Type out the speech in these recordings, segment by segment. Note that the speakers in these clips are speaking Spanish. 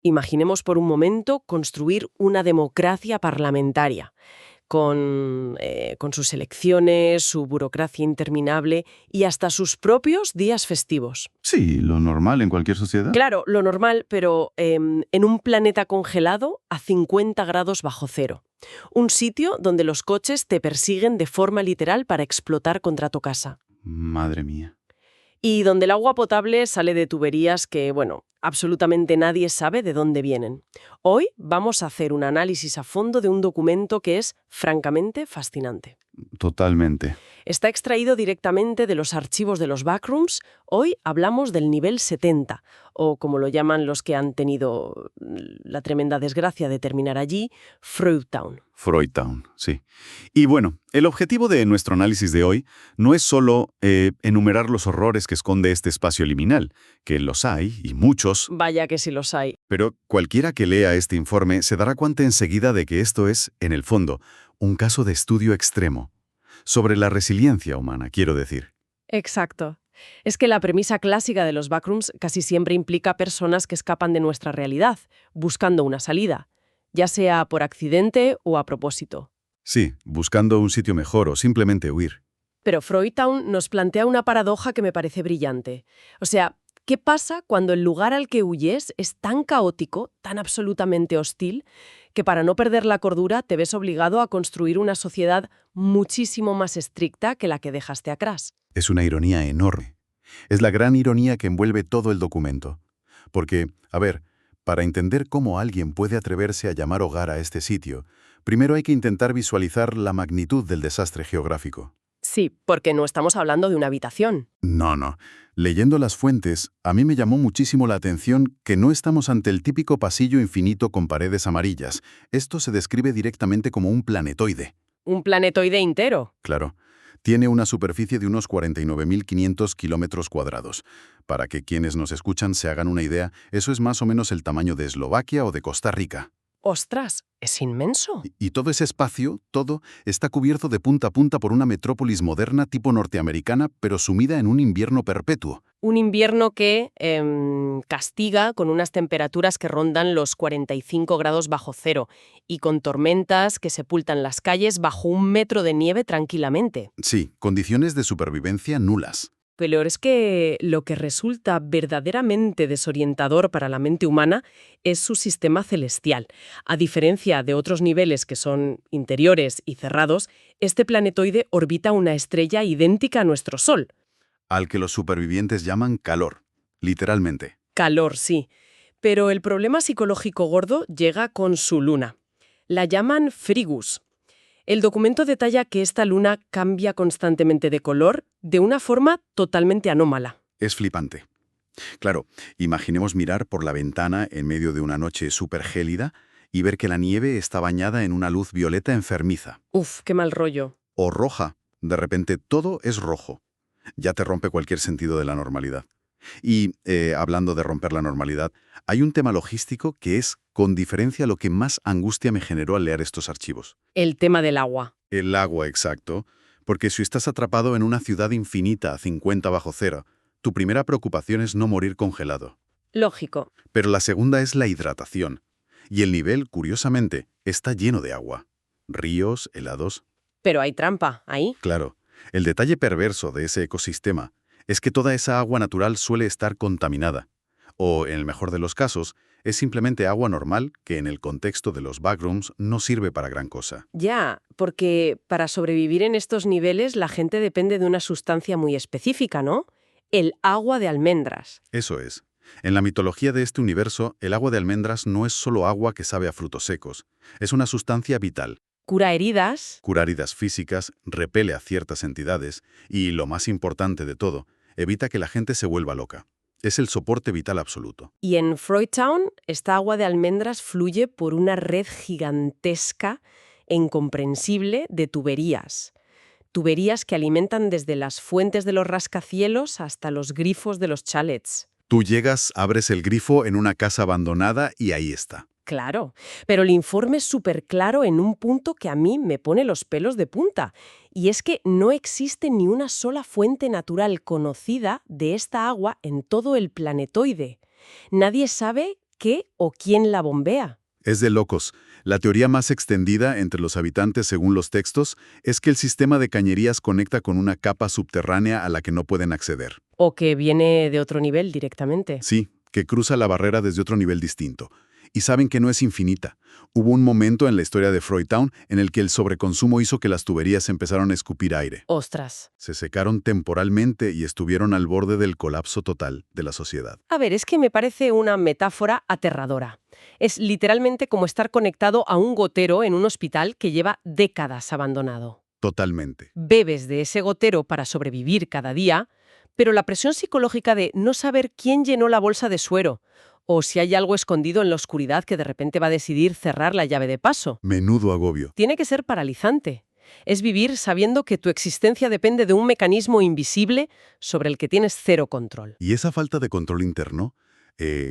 Imaginemos por un momento construir una democracia parlamentaria, con sus elecciones, su burocracia interminable y hasta sus propios días festivos. Sí, lo normal en cualquier sociedad. Claro, lo normal, pero en un planeta congelado a 50 grados bajo cero. Un sitio donde los coches te persiguen de forma literal para explotar contra tu casa. Madre mía. Y donde el agua potable sale de tuberías que, bueno, absolutamente nadie sabe de dónde vienen. Hoy vamos a hacer un análisis a fondo de un documento que es francamente fascinante. Totalmente. Está extraído directamente de los archivos de los backrooms. Hoy hablamos del nivel 70, o como lo llaman los que han tenido la tremenda desgracia de terminar allí, Fruitown. Fruitown, sí. Y bueno, el objetivo de nuestro análisis de hoy no es solo enumerar los horrores que esconde este espacio liminal, que los hay, y muchos, Vaya que sí los hay. pero cualquiera que lea este informe se dará cuenta enseguida de que esto es, en el fondo, un caso de estudio extremo. Sobre la resiliencia humana, quiero decir. Exacto. Es que la premisa clásica de los backrooms casi siempre implica personas que escapan de nuestra realidad, buscando una salida, ya sea por accidente o a propósito. Sí, buscando un sitio mejor o simplemente huir. Pero Fruitown nos plantea una paradoja que me parece brillante. O sea, ¿qué pasa cuando el lugar al que huyes es tan caótico, tan absolutamente hostil, que para no perder la cordura te ves obligado a construir una sociedad muchísimo más estricta que la que dejaste atrás? Es una ironía enorme. Es la gran ironía que envuelve todo el documento. Porque, a ver, para entender cómo alguien puede atreverse a llamar hogar a este sitio, primero hay que intentar visualizar la magnitud del desastre geográfico. Sí, porque no estamos hablando de una habitación. No. Leyendo las fuentes, a mí me llamó muchísimo la atención que no estamos ante el típico pasillo infinito con paredes amarillas. Esto se describe directamente como un planetoide. Un planetoide entero. Claro. Tiene una superficie de unos 49.500 kilómetros cuadrados. Para que quienes nos escuchan se hagan una idea, eso es más o menos el tamaño de Eslovaquia o de Costa Rica. ¡Ostras! Es inmenso. Y todo ese espacio, todo, está cubierto de punta a punta por una metrópolis moderna tipo norteamericana, pero sumida en un invierno perpetuo. Un invierno que castiga con unas temperaturas que rondan los 45 grados bajo cero y con tormentas que sepultan las calles bajo 1 metro de nieve tranquilamente. Sí, condiciones de supervivencia nulas. Pero es que lo que resulta verdaderamente desorientador para la mente humana es su sistema celestial. A diferencia de otros niveles que son interiores y cerrados, este planetoide orbita una estrella idéntica a nuestro Sol. Al que los supervivientes llaman calor, literalmente. Calor, sí. Pero el problema psicológico gordo llega con su luna. La llaman Frigus. El documento detalla que esta luna cambia constantemente de color de una forma totalmente anómala. Es flipante. Claro, imaginemos mirar por la ventana en medio de una noche súper gélida y ver que la nieve está bañada en una luz violeta enfermiza. Uf, qué mal rollo. O roja. De repente todo es rojo. Ya te rompe cualquier sentido de la normalidad. Y, hablando de romper la normalidad, hay un tema logístico que es, con diferencia, lo que más angustia me generó al leer estos archivos. El tema del agua. El agua, exacto. Porque si estás atrapado en una ciudad infinita a 50 bajo cero, tu primera preocupación es no morir congelado. Lógico. Pero la segunda es la hidratación. Y el nivel, curiosamente, está lleno de agua. Ríos, helados. Pero hay trampa ahí. Claro, el detalle perverso de ese ecosistema es que toda esa agua natural suele estar contaminada. O, en el mejor de los casos, es simplemente agua normal que en el contexto de los backrooms no sirve para gran cosa. Ya, porque para sobrevivir en estos niveles la gente depende de una sustancia muy específica, ¿no? El agua de almendras. Eso es. En la mitología de este universo, el agua de almendras no es solo agua que sabe a frutos secos. Es una sustancia vital. Cura heridas. Cura heridas físicas, repele a ciertas entidades y, lo más importante de todo, evita que la gente se vuelva loca. Es el soporte vital absoluto. Y en Fruitown, esta agua de almendras fluye por una red gigantesca e incomprensible de tuberías. Tuberías que alimentan desde las fuentes de los rascacielos hasta los grifos de los chalets. Tú llegas, abres el grifo en una casa abandonada y ahí está. Claro, pero el informe es súper claro en un punto que a mí me pone los pelos de punta. Y es que no existe ni una sola fuente natural conocida de esta agua en todo el planetoide. Nadie sabe qué o quién la bombea. Es de locos. La teoría más extendida entre los habitantes según los textos es que el sistema de cañerías conecta con una capa subterránea a la que no pueden acceder. O que viene de otro nivel directamente. Sí, que cruza la barrera desde otro nivel distinto. Y saben que no es infinita. Hubo un momento en la historia de Freutown en el que el sobreconsumo hizo que las tuberías empezaron a escupir aire. Ostras. Se secaron temporalmente y estuvieron al borde del colapso total de la sociedad. A ver, es que me parece una metáfora aterradora. Es literalmente como estar conectado a un gotero en un hospital que lleva décadas abandonado. Totalmente. Bebes de ese gotero para sobrevivir cada día, pero la presión psicológica de no saber quién llenó la bolsa de suero o si hay algo escondido en la oscuridad que de repente va a decidir cerrar la llave de paso, Menudo agobio. tiene que ser paralizante. Es vivir sabiendo que tu existencia depende de un mecanismo invisible sobre el que tienes cero control. Y esa falta de control interno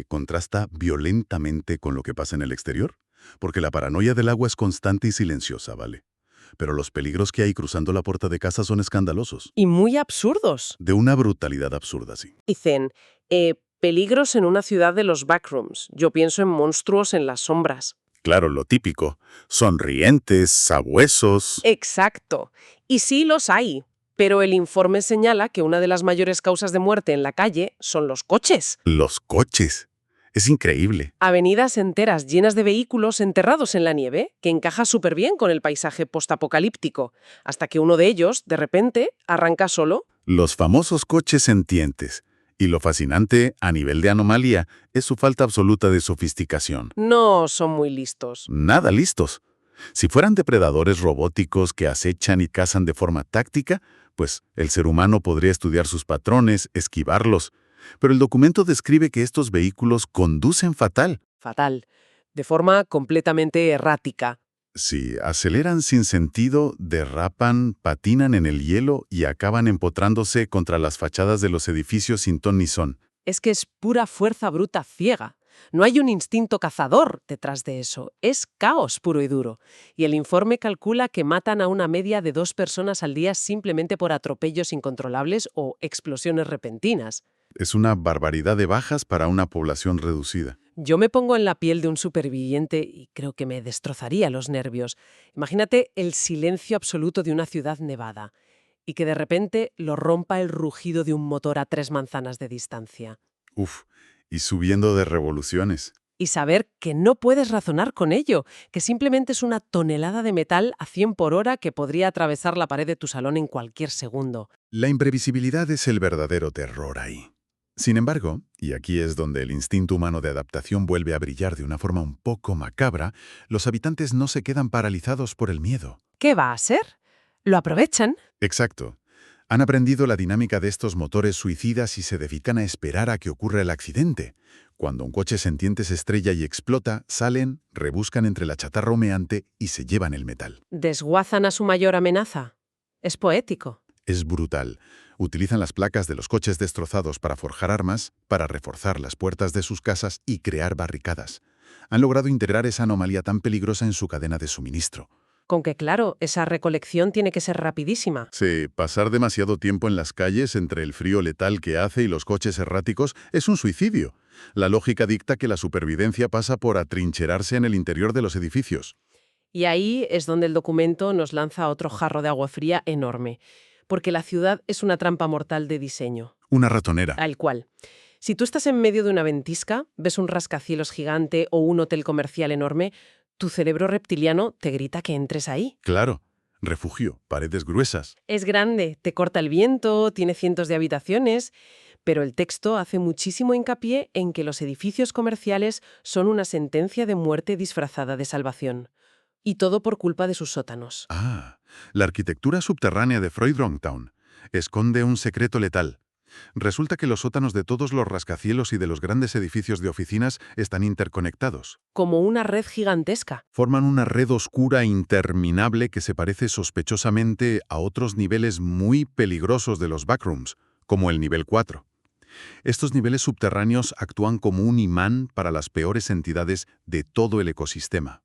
contrasta violentamente con lo que pasa en el exterior, porque la paranoia del agua es constante y silenciosa, ¿vale? Pero los peligros que hay cruzando la puerta de casa son escandalosos. Y muy absurdos. De una brutalidad absurda, sí. Dicen, peligros en una ciudad de los backrooms. Yo pienso en monstruos en las sombras. Claro, lo típico. Sonrientes, sabuesos. Exacto. Y sí los hay. Pero el informe señala que una de las mayores causas de muerte en la calle son los coches. Los coches. Es increíble. Avenidas enteras llenas de vehículos enterrados en la nieve, que encaja súper bien con el paisaje postapocalíptico, hasta que uno de ellos, de repente, arranca solo. Los famosos coches sentientes. Y lo fascinante, a nivel de anomalía, es su falta absoluta de sofisticación. No son muy listos. Nada listos. Si fueran depredadores robóticos que acechan y cazan de forma táctica, pues el ser humano podría estudiar sus patrones, esquivarlos. Pero el documento describe que estos vehículos conducen fatal. Fatal. De forma completamente errática. Si aceleran sin sentido, derrapan, patinan en el hielo y acaban empotrándose contra las fachadas de los edificios sin ton ni son. Es que es pura fuerza bruta ciega. No hay un instinto cazador detrás de eso. Es caos puro y duro. Y el informe calcula que matan a una media de 2 personas al día simplemente por atropellos incontrolables o explosiones repentinas. Es una barbaridad de bajas para una población reducida. Yo me pongo en la piel de un superviviente y creo que me destrozaría los nervios. Imagínate el silencio absoluto de una ciudad nevada y que de repente lo rompa el rugido de un motor a 3 manzanas de distancia. Uf, y subiendo de revoluciones. Y saber que no puedes razonar con ello, que simplemente es una tonelada de metal a 100 por hora que podría atravesar la pared de tu salón en cualquier segundo. La imprevisibilidad es el verdadero terror ahí. Sin embargo, y aquí es donde el instinto humano de adaptación vuelve a brillar de una forma un poco macabra, los habitantes no se quedan paralizados por el miedo. ¿Qué va a ser? ¿Lo aprovechan? Exacto. Han aprendido la dinámica de estos motores suicidas y se dedican a esperar a que ocurra el accidente. Cuando un coche sentiente se estrella y explota, salen, rebuscan entre la chatarra humeante y se llevan el metal. ¿Desguazan a su mayor amenaza? Es poético. Es brutal. Utilizan las placas de los coches destrozados para forjar armas, para reforzar las puertas de sus casas y crear barricadas. Han logrado integrar esa anomalía tan peligrosa en su cadena de suministro. Con que, claro, esa recolección tiene que ser rapidísima. Sí, pasar demasiado tiempo en las calles entre el frío letal que hace y los coches erráticos es un suicidio. La lógica dicta que la supervivencia pasa por atrincherarse en el interior de los edificios. Y ahí es donde el documento nos lanza otro jarro de agua fría enorme. Porque la ciudad es una trampa mortal de diseño. Una ratonera. Tal cual. Si tú estás en medio de una ventisca, ves un rascacielos gigante o un hotel comercial enorme, tu cerebro reptiliano te grita que entres ahí. Claro. Refugio, paredes gruesas. Es grande, te corta el viento, tiene cientos de habitaciones, pero el texto hace muchísimo hincapié en que los edificios comerciales son una sentencia de muerte disfrazada de salvación. Y todo por culpa de sus sótanos. Ah, la arquitectura subterránea de Freudentown esconde un secreto letal. Resulta que los sótanos de todos los rascacielos y de los grandes edificios de oficinas están interconectados. Como una red gigantesca. Forman una red oscura interminable que se parece sospechosamente a otros niveles muy peligrosos de los backrooms, como el nivel 4. Estos niveles subterráneos actúan como un imán para las peores entidades de todo el ecosistema.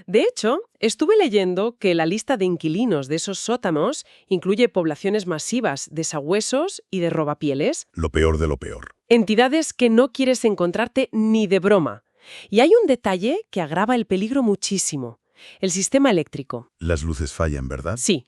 De hecho, estuve leyendo que la lista de inquilinos de esos sótanos incluye poblaciones masivas de sabuesos y de robapieles, Lo peor de lo peor. entidades que no quieres encontrarte ni de broma. Y hay un detalle que agrava el peligro muchísimo. El sistema eléctrico. Las luces fallan, ¿verdad? Sí.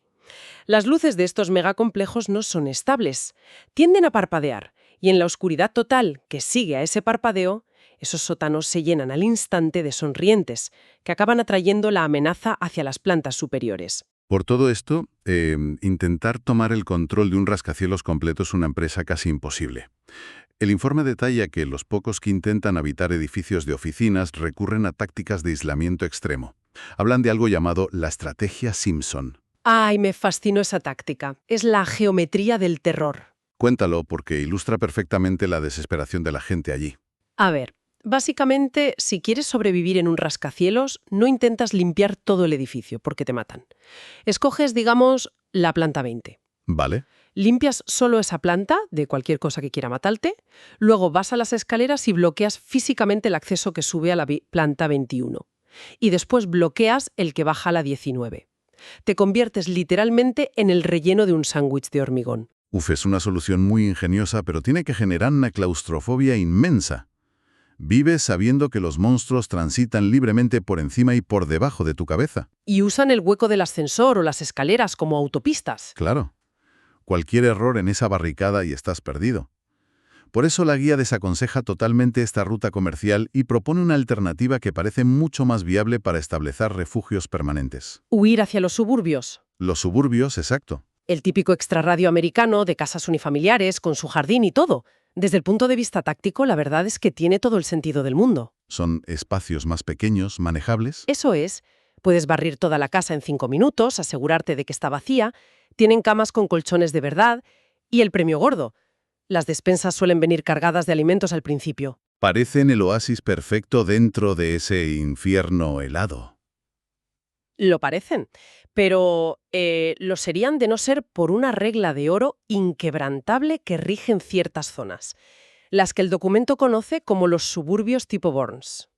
Las luces de estos megacomplejos no son estables. Tienden a parpadear. Y en la oscuridad total que sigue a ese parpadeo, esos sótanos se llenan al instante de sonrientes, que acaban atrayendo la amenaza hacia las plantas superiores. Por todo esto, intentar tomar el control de un rascacielos completo es una empresa casi imposible. El informe detalla que los pocos que intentan habitar edificios de oficinas recurren a tácticas de aislamiento extremo. Hablan de algo llamado la estrategia Simpson. ¡Ay, me fascinó esa táctica! Es la geometría del terror. Cuéntalo porque ilustra perfectamente la desesperación de la gente allí. A ver, básicamente, si quieres sobrevivir en un rascacielos, no intentas limpiar todo el edificio, porque te matan. Escoges, digamos, la planta 20. ¿Vale? Limpias solo esa planta de cualquier cosa que quiera matarte, luego vas a las escaleras y bloqueas físicamente el acceso que sube a la planta 21. Y después bloqueas el que baja a la 19. Te conviertes literalmente en el relleno de un sándwich de hormigón. Uf, es una solución muy ingeniosa, pero tiene que generar una claustrofobia inmensa. Vives sabiendo que los monstruos transitan libremente por encima y por debajo de tu cabeza. Y usan el hueco del ascensor o las escaleras como autopistas. Claro. Cualquier error en esa barricada y estás perdido. Por eso la guía desaconseja totalmente esta ruta comercial y propone una alternativa que parece mucho más viable para establecer refugios permanentes. Huir hacia los suburbios. Los suburbios, exacto. El típico extrarradio americano de casas unifamiliares con su jardín y todo. Desde el punto de vista táctico, la verdad es que tiene todo el sentido del mundo. Son espacios más pequeños, manejables. Eso es. Puedes barrir toda la casa en 5 minutos, asegurarte de que está vacía, tienen camas con colchones de verdad y el premio gordo. Las despensas suelen venir cargadas de alimentos al principio. Parecen el oasis perfecto dentro de ese infierno helado. Lo parecen, pero lo serían de no ser por una regla de oro inquebrantable que rige en ciertas zonas, las que el documento conoce como los suburbios tipo Burns.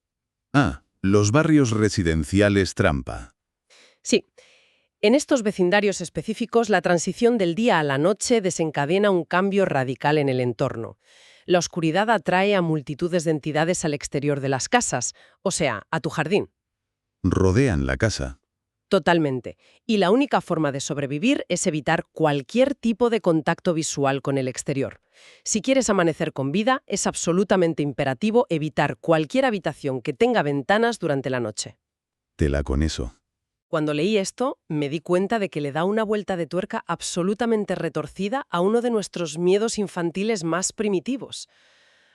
Ah, los barrios residenciales trampa. Sí. En estos vecindarios específicos, la transición del día a la noche desencadena un cambio radical en el entorno. La oscuridad atrae a multitudes de entidades al exterior de las casas, o sea, a tu jardín. Rodean la casa. Totalmente. Y la única forma de sobrevivir es evitar cualquier tipo de contacto visual con el exterior. Si quieres amanecer con vida, es absolutamente imperativo evitar cualquier habitación que tenga ventanas durante la noche. Tela con eso. Cuando leí esto, me di cuenta de que le da una vuelta de tuerca absolutamente retorcida a uno de nuestros miedos infantiles más primitivos.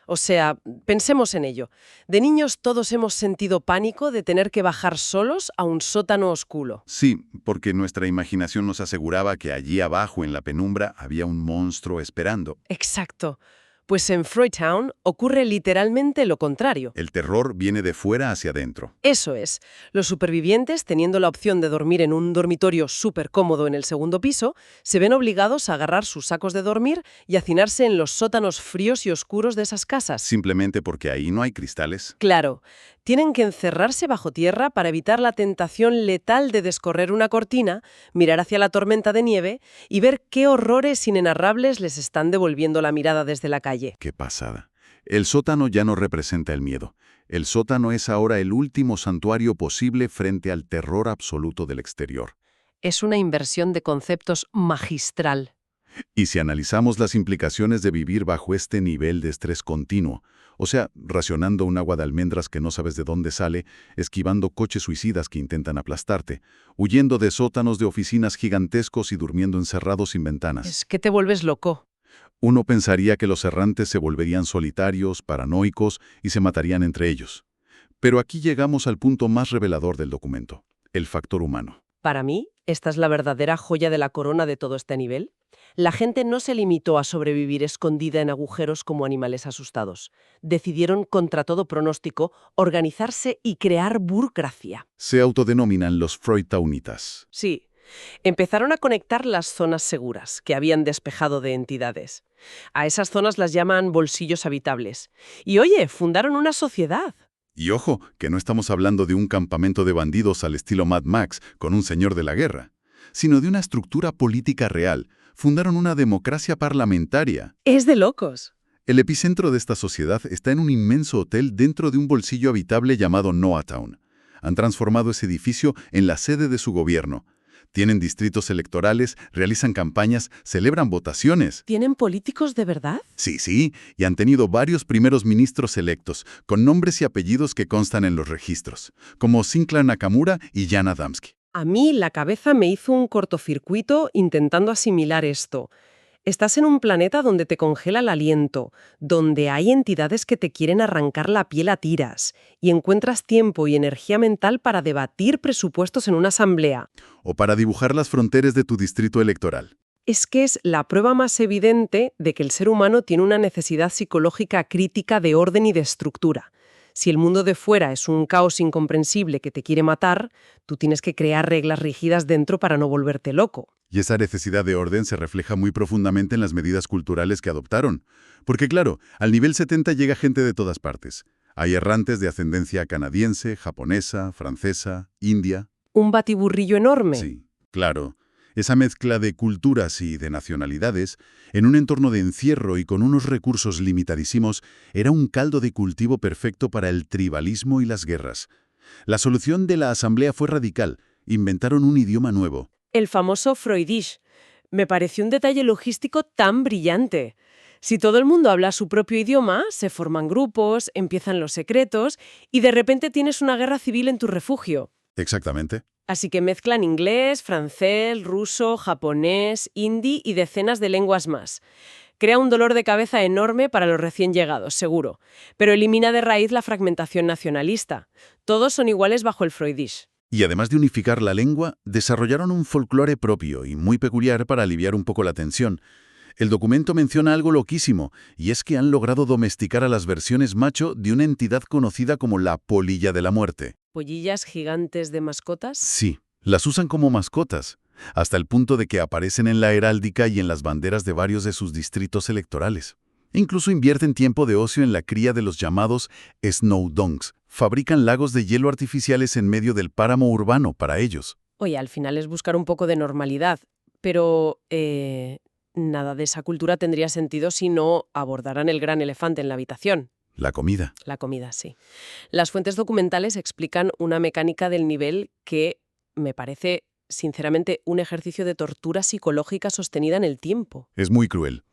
O sea, pensemos en ello. De niños todos hemos sentido pánico de tener que bajar solos a un sótano oscuro. Sí, porque nuestra imaginación nos aseguraba que allí abajo en la penumbra había un monstruo esperando. Exacto. Pues en Freutown ocurre literalmente lo contrario. El terror viene de fuera hacia adentro. Eso es. Los supervivientes, teniendo la opción de dormir en un dormitorio súper cómodo en el segundo piso, se ven obligados a agarrar sus sacos de dormir y hacinarse en los sótanos fríos y oscuros de esas casas. Simplemente porque ahí no hay cristales. Claro. Tienen que encerrarse bajo tierra para evitar la tentación letal de descorrer una cortina, mirar hacia la tormenta de nieve y ver qué horrores inenarrables les están devolviendo la mirada desde la calle. ¡Qué pasada! El sótano ya no representa el miedo. El sótano es ahora el último santuario posible frente al terror absoluto del exterior. Es una inversión de conceptos magistral. Y si analizamos las implicaciones de vivir bajo este nivel de estrés continuo, o sea, racionando un agua de almendras que no sabes de dónde sale, esquivando coches suicidas que intentan aplastarte, huyendo de sótanos de oficinas gigantescos y durmiendo encerrados sin ventanas. Es que te vuelves loco. Uno pensaría que los errantes se volverían solitarios, paranoicos y se matarían entre ellos. Pero aquí llegamos al punto más revelador del documento, el factor humano. Para mí, esta es la verdadera joya de la corona de todo este nivel. La gente no se limitó a sobrevivir escondida en agujeros como animales asustados. Decidieron, contra todo pronóstico, organizarse y crear burocracia. Se autodenominan los Freudtaunitas. Sí. Empezaron a conectar las zonas seguras, que habían despejado de entidades. A esas zonas las llaman bolsillos habitables. Y oye, fundaron una sociedad. Y ojo, que no estamos hablando de un campamento de bandidos al estilo Mad Max con un señor de la guerra, sino de una estructura política real. Fundaron una democracia parlamentaria. Es de locos. El epicentro de esta sociedad está en un inmenso hotel dentro de un bolsillo habitable llamado Noah Town. Han transformado ese edificio en la sede de su gobierno. Tienen distritos electorales, realizan campañas, celebran votaciones. ¿Tienen políticos de verdad? Sí, y han tenido varios primeros ministros electos, con nombres y apellidos que constan en los registros, como Sinclair Nakamura y Jan Adamski. A mí la cabeza me hizo un cortocircuito intentando asimilar esto. Estás en un planeta donde te congela el aliento, donde hay entidades que te quieren arrancar la piel a tiras, y encuentras tiempo y energía mental para debatir presupuestos en una asamblea. O para dibujar las fronteras de tu distrito electoral. Es que es la prueba más evidente de que el ser humano tiene una necesidad psicológica crítica de orden y de estructura. Si el mundo de fuera es un caos incomprensible que te quiere matar, tú tienes que crear reglas rígidas dentro para no volverte loco. Y esa necesidad de orden se refleja muy profundamente en las medidas culturales que adoptaron. Porque claro, al nivel 70 llega gente de todas partes. Hay errantes de ascendencia canadiense, japonesa, francesa, india. ¿Un batiburrillo enorme? Sí, claro. Esa mezcla de culturas y de nacionalidades, en un entorno de encierro y con unos recursos limitadísimos, era un caldo de cultivo perfecto para el tribalismo y las guerras. La solución de la asamblea fue radical. Inventaron un idioma nuevo. El famoso Freudisch. Me pareció un detalle logístico tan brillante. Si todo el mundo habla su propio idioma, se forman grupos, empiezan los secretos y de repente tienes una guerra civil en tu refugio. Exactamente. Así que mezclan inglés, francés, ruso, japonés, hindi y decenas de lenguas más. Crea un dolor de cabeza enorme para los recién llegados, seguro, pero elimina de raíz la fragmentación nacionalista. Todos son iguales bajo el Freudisch. Y además de unificar la lengua, desarrollaron un folclore propio y muy peculiar para aliviar un poco la tensión. El documento menciona algo loquísimo, y es que han logrado domesticar a las versiones macho de una entidad conocida como la polilla de la muerte. ¿Pollillas gigantes de mascotas? Sí, las usan como mascotas, hasta el punto de que aparecen en la heráldica y en las banderas de varios de sus distritos electorales. Incluso invierten tiempo de ocio en la cría de los llamados snow dongs. Fabrican lagos de hielo artificiales en medio del páramo urbano para ellos. Oye, al final es buscar un poco de normalidad, pero nada de esa cultura tendría sentido si no abordaran el gran elefante en la habitación. La comida. La comida, sí. Las fuentes documentales explican una mecánica del nivel que me parece, sinceramente, un ejercicio de tortura psicológica sostenida en el tiempo. Es muy cruel.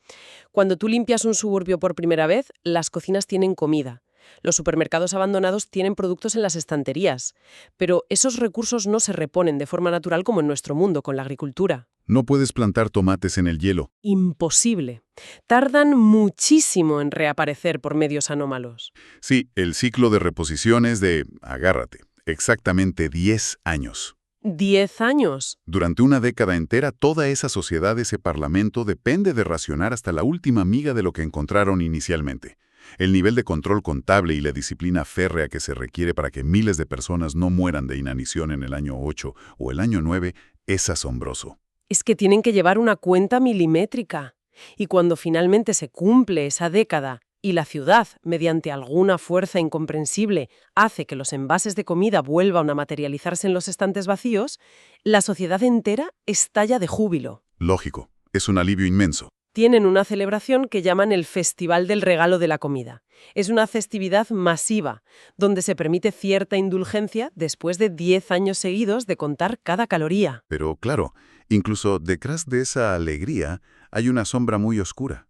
Cuando tú limpias un suburbio por primera vez, las cocinas tienen comida. Los supermercados abandonados tienen productos en las estanterías. Pero esos recursos no se reponen de forma natural como en nuestro mundo, con la agricultura. No puedes plantar tomates en el hielo. Imposible. Tardan muchísimo en reaparecer por medios anómalos. Sí, el ciclo de reposición es de, agárrate, exactamente 10 años. 10 años. Durante una década entera, toda esa sociedad, ese parlamento, depende de racionar hasta la última miga de lo que encontraron inicialmente. El nivel de control contable y la disciplina férrea que se requiere para que miles de personas no mueran de inanición en el año 8 o el año 9 es asombroso. Es que tienen que llevar una cuenta milimétrica. Y cuando finalmente se cumple esa década y la ciudad, mediante alguna fuerza incomprensible, hace que los envases de comida vuelvan a materializarse en los estantes vacíos, la sociedad entera estalla de júbilo. Lógico, es un alivio inmenso. Tienen una celebración que llaman el Festival del Regalo de la Comida. Es una festividad masiva, donde se permite cierta indulgencia después de 10 años seguidos de contar cada caloría. Pero claro, incluso detrás de esa alegría hay una sombra muy oscura.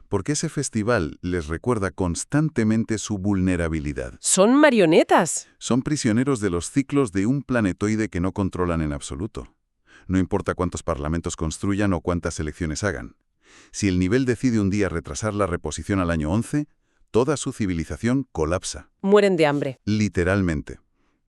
Porque ese festival les recuerda constantemente su vulnerabilidad. ¡Son marionetas! Son prisioneros de los ciclos de un planetoide que no controlan en absoluto. No importa cuántos parlamentos construyan o cuántas elecciones hagan. Si el nivel decide un día retrasar la reposición al año 11, toda su civilización colapsa. Mueren de hambre. Literalmente.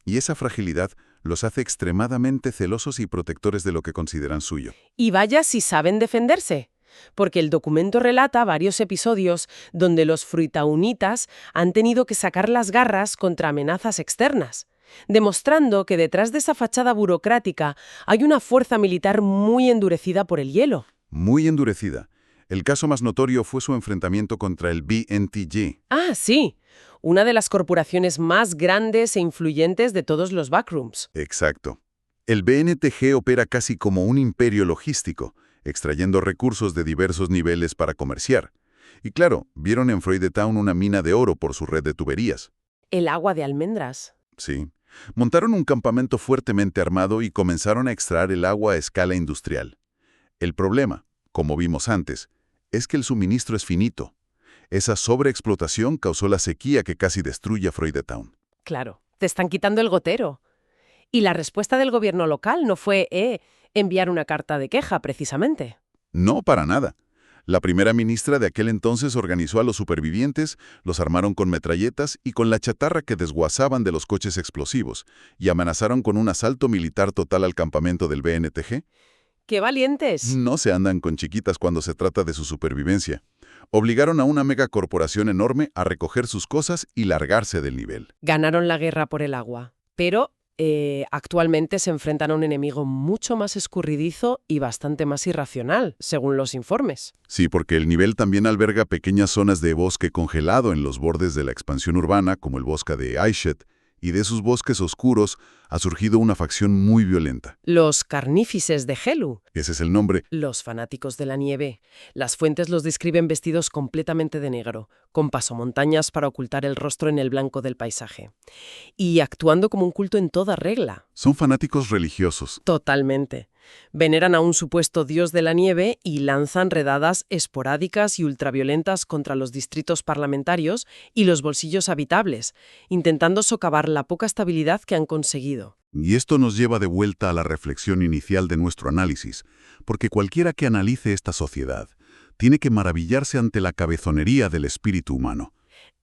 Y esa fragilidad los hace extremadamente celosos y protectores de lo que consideran suyo. Y vaya si saben defenderse. Porque el documento relata varios episodios donde los fruitaunitas han tenido que sacar las garras contra amenazas externas, demostrando que detrás de esa fachada burocrática hay una fuerza militar muy endurecida por el hielo. Muy endurecida. El caso más notorio fue su enfrentamiento contra el BNTG. Ah, sí. Una de las corporaciones más grandes e influyentes de todos los backrooms. Exacto. El BNTG opera casi como un imperio logístico, extrayendo recursos de diversos niveles para comerciar. Y claro, vieron en Freudenthal una mina de oro por su red de tuberías. El agua de almendras. Sí. Montaron un campamento fuertemente armado y comenzaron a extraer el agua a escala industrial. El problema, como vimos antes, es que el suministro es finito. Esa sobreexplotación causó la sequía que casi destruye a Freudenthal. Claro, te están quitando el gotero. Y la respuesta del gobierno local no fue, enviar una carta de queja, precisamente. No, para nada. La primera ministra de aquel entonces organizó a los supervivientes, los armaron con metralletas y con la chatarra que desguazaban de los coches explosivos, y amenazaron con un asalto militar total al campamento del BNTG. ¡Qué valientes! No se andan con chiquitas cuando se trata de su supervivencia. Obligaron a una megacorporación enorme a recoger sus cosas y largarse del nivel. Ganaron la guerra por el agua, pero actualmente se enfrentan a un enemigo mucho más escurridizo y bastante más irracional, según los informes. Sí, porque el nivel también alberga pequeñas zonas de bosque congelado en los bordes de la expansión urbana, como el bosque de Eichstätt, y de esos bosques oscuros ha surgido una facción muy violenta. Los carnífices de Helu, Ese es el nombre. los fanáticos de la nieve. Las fuentes los describen vestidos completamente de negro, con pasomontañas para ocultar el rostro en el blanco del paisaje. Y actuando como un culto en toda regla. Son fanáticos religiosos. Totalmente. Veneran a un supuesto dios de la nieve y lanzan redadas esporádicas y ultraviolentas contra los distritos parlamentarios y los bolsillos habitables, intentando socavar la poca estabilidad que han conseguido. Y esto nos lleva de vuelta a la reflexión inicial de nuestro análisis, porque cualquiera que analice esta sociedad tiene que maravillarse ante la cabezonería del espíritu humano.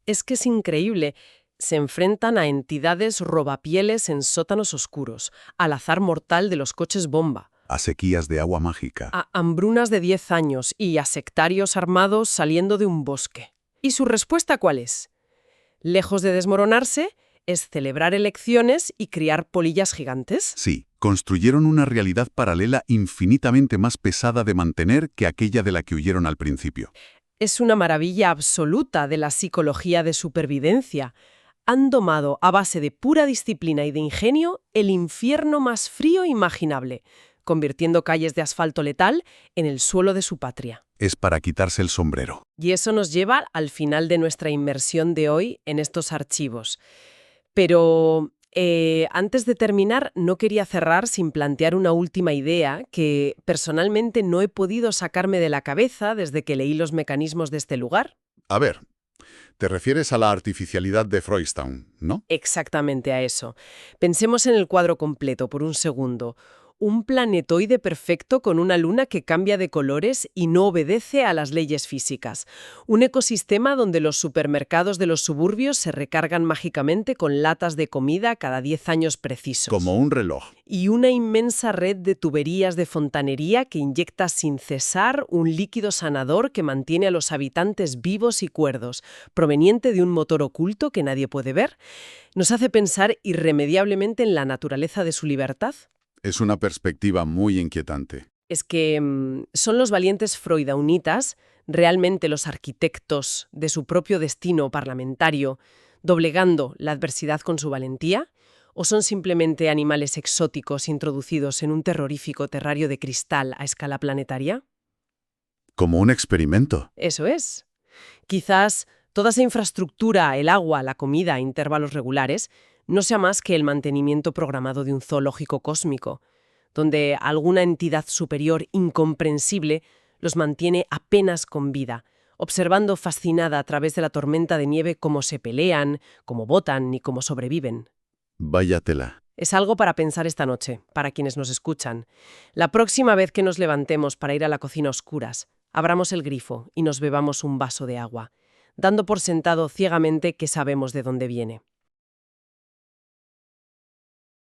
Es que es increíble. Se enfrentan a entidades robapieles en sótanos oscuros, al azar mortal de los coches bomba, A sequías de agua mágica. a hambrunas de 10 años y a sectarios armados saliendo de un bosque. ¿Y su respuesta cuál es? Lejos de desmoronarse, es celebrar elecciones y criar polillas gigantes. Sí, construyeron una realidad paralela infinitamente más pesada de mantener que aquella de la que huyeron al principio. Es una maravilla absoluta de la psicología de supervivencia. Han domado a base de pura disciplina y de ingenio el infierno más frío imaginable, convirtiendo calles de asfalto letal en el suelo de su patria. Es para quitarse el sombrero. Y eso nos lleva al final de nuestra inmersión de hoy en estos archivos. Pero antes de terminar, no quería cerrar sin plantear una última idea que personalmente no he podido sacarme de la cabeza desde que leí los mecanismos de este lugar. A ver, te refieres a la artificialidad de Freudenthal, ¿no? Exactamente a eso. Pensemos en el cuadro completo por un segundo. Un planetoide perfecto con una luna que cambia de colores y no obedece a las leyes físicas. Un ecosistema donde los supermercados de los suburbios se recargan mágicamente con latas de comida cada 10 años precisos. Como un reloj. Y una inmensa red de tuberías de fontanería que inyecta sin cesar un líquido sanador que mantiene a los habitantes vivos y cuerdos, proveniente de un motor oculto que nadie puede ver, nos hace pensar irremediablemente en la naturaleza de su libertad. Es una perspectiva muy inquietante. Es que son los valientes freudaunitas, realmente los arquitectos de su propio destino parlamentario, doblegando la adversidad con su valentía, ¿o son simplemente animales exóticos introducidos en un terrorífico terrario de cristal a escala planetaria? Como un experimento. Eso es. Quizás toda esa infraestructura, el agua, la comida a intervalos regulares, no sea más que el mantenimiento programado de un zoológico cósmico, donde alguna entidad superior incomprensible los mantiene apenas con vida, observando fascinada a través de la tormenta de nieve cómo se pelean, cómo botan y cómo sobreviven. Vaya tela. Es algo para pensar esta noche, para quienes nos escuchan. La próxima vez que nos levantemos para ir a la cocina a oscuras, abramos el grifo y nos bebamos un vaso de agua, dando por sentado ciegamente que sabemos de dónde viene.